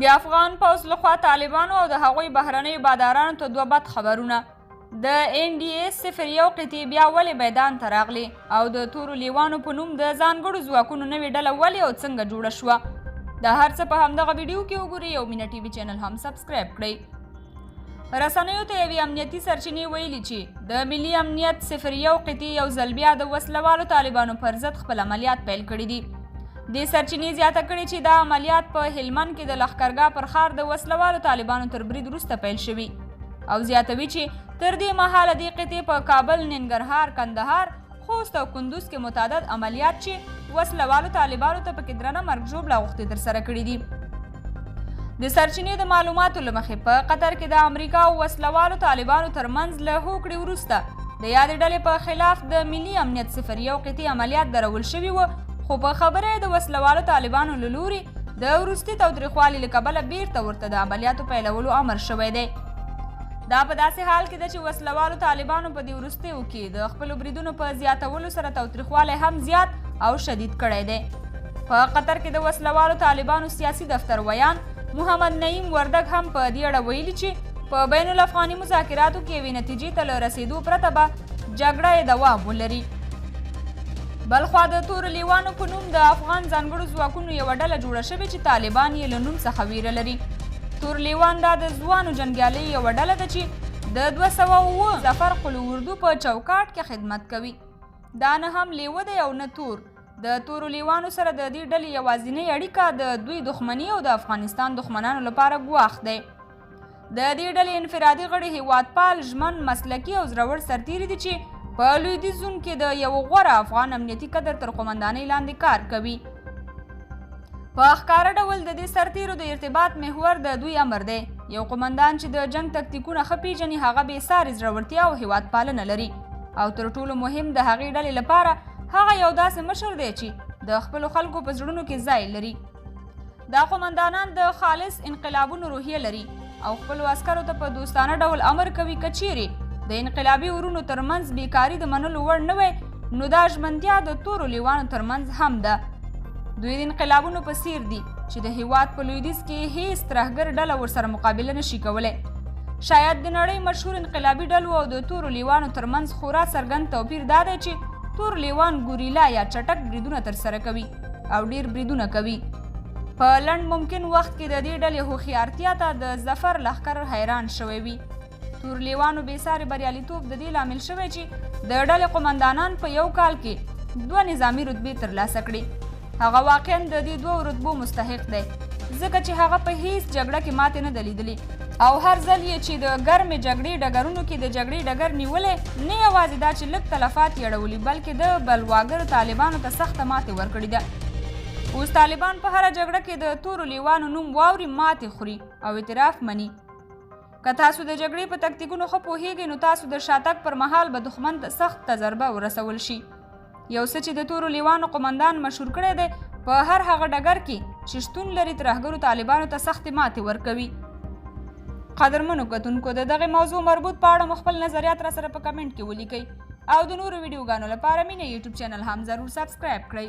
د افغان پوځ لخوا طالبانو او د هغوی بهرنیو بادارانو ته دوه بد خبرونه. د NDA 01 قطعه بیا ولې میدان ته راغلي او د تورو لیوانو په نوم د ځانګړو ځواکونو نوې ډله ولې او څنګه جوړه شوه؟ د هر څه په همدغه ویډیو کې وګورئ او مینا ټي وي چینل هم سبسکرایب کړئ. رسنیو ته یوې امنیتي سرچینې ویلي چې د ملي امنیت 01 قطعه یو ځل بیا د وسلوالو طالبانو پر ضد خپل عملیات پیل کړي دي. دې سرچینې زیاته کړې چې دا عملیات په هلمند کې د لښکرګاه پر ښار د وسلوالو طالبانو تر برید وروسته پیل شوي او زیاتوي چې تر دې مهاله دې قطعې په کابل، ننګرهار، کندهار، خوست او کندوز کې متعدد عملیات چې وسلوالو طالبانو ته پکې درنه مرګ ژوبله غوښتې ترسره کړي دي. د سرچینې د معلوماتو له مخې په قطر کې د امریکا او وسلوالو طالبانو ترمنځ له هوکړې وروسته د یادې ډلې په خلاف د ملي امنیت 01 قطعې عملیات درول شوي وو، خو په خبره د وسلوالو طالبانو له لوري د وروستي تاوتریخوالي له کبله بیرته ورته د عملیاتو پیلولو امر شوی دی. دا په داسې حال کې ده چې وسلوالو طالبانو په دې وروستیو کې د خپلو بریدونو په زیاتولو سره تاوتریخوالی هم زیات او شدید کړی دی. په قطر کې د وسلوالو طالبانو سیاسي دفتر ویان محمد نعیم وردګ هم په دې اړه ویلي چې په بین الافغاني مذاکراتو کې یوې نتیجې ته له رسېدو پرته به جګړه دوام ولري. بلخوا د تورو لیوانو په نوم د افغان ځانګړو ځواکونو یوه ډله جوړه شوې چې طالبان یې له نوم څخه ویره لري. تور لیوان دا د ځوانو جنګیالیو یوه ډله ده چې د 207 ظفر قلو اردو په چوکاټ کې خدمت کوي. دا نه هم لیوه دی او نه تور. د تورو لیوانو سره د دې ډلې یوازینۍ اړیکه د دوی دښمني او د افغانستان دښمنانو لپاره ګواښ دی. د دې ډلې انفرادي غړي هیوادپال، ژمن، مسلکي او زړور سرتیري دي چې په لویدیځ زون کې د یو غوره افغان امنیتي قدر تر قومندانۍ لاندې کار کوي. په ښکاره ډول د دې سرتیرو د ارتباط محور د دوی امر دی. یو قومندان چې د جنګ تکتیکونه ښه پیژني هغه بېسارې زړورتیا او هیوادپالنه لري او تر ټولو مهم د هغې ډلې لپاره هغه یو داسې مشر دی چې د خپلو خلکو په زړونو کې ځای لري. دا قومندانان د خالص انقلابونو روحیه لري او خپلو عسکرو ته په دوستانه ډول امر کوي که چیرې د انقلابي ورونو ترمنځ بیکاري د منلو وړ نه وی نو دا ژمنتیا د تورو لیوانو ترمنځ هم ده. دوی د انقلابونو په څیر دي چې د هیواد په لویدیځ کې هیڅ ترهګر ډله ورسره مقابله نشي کولی. شاید د نړۍ مشهور انقلابي ډلو او د تورو لیوانو ترمنځ خورا څرګند توپیر دا دی چې تور لیوان ګوریلا یا چټک بریدونه ترسره کوي او ډیر بریدونه کوي. په لنډ ممکن وخت کې د دې ډلې هوښیارتیا ته د ظفر لښکر حیران شوی وي. تور لیوانو بېسارې بریالیتوب د دې لامل شوی چې د ډلې قومندانان په یو کال کې 2 نظامي رتبې ترلاسه کړي. هغه واقعا د دې 2 رتبو مستحق دی ځکه چې هغه په هیڅ جګړه کې ماتې نه ده لیدلې او هر ځل یې چې د ګرمې جګړې ډګرونو کې د جګړې ډګر نیولی نه یوازې دا چې لږ تلفات یې اړولي بلکې د بلواګرو طالبانو ته سخته ماتې ورکړې ده. اوس طالبان په هره جګړه کې د تورو لیوانو نوم واوري ماتې خوري او اعتراف مني. که تاسو د جګړې په تکتیکونو ښه پوهیږئ نو تاسو د شاتګ پر مهال به دښمن ته سخت تجربه ورسول شي. یو څه چې د تورو لیوانو قومندان مشهور کړی دی په هر هغه ډګر کې چې شتون لري ترهګرو طالبانو ته سختې ماتې ورکوي. قدرمنو کتونکو د دغې موضوع مربوط په اړه مو خپل نظریات را سره په کمنټ کې ولیکئ او د نورو ویډیوګانو لپاره مینا یوټیوب چینل هم ضرور سبسکرایب کړئ.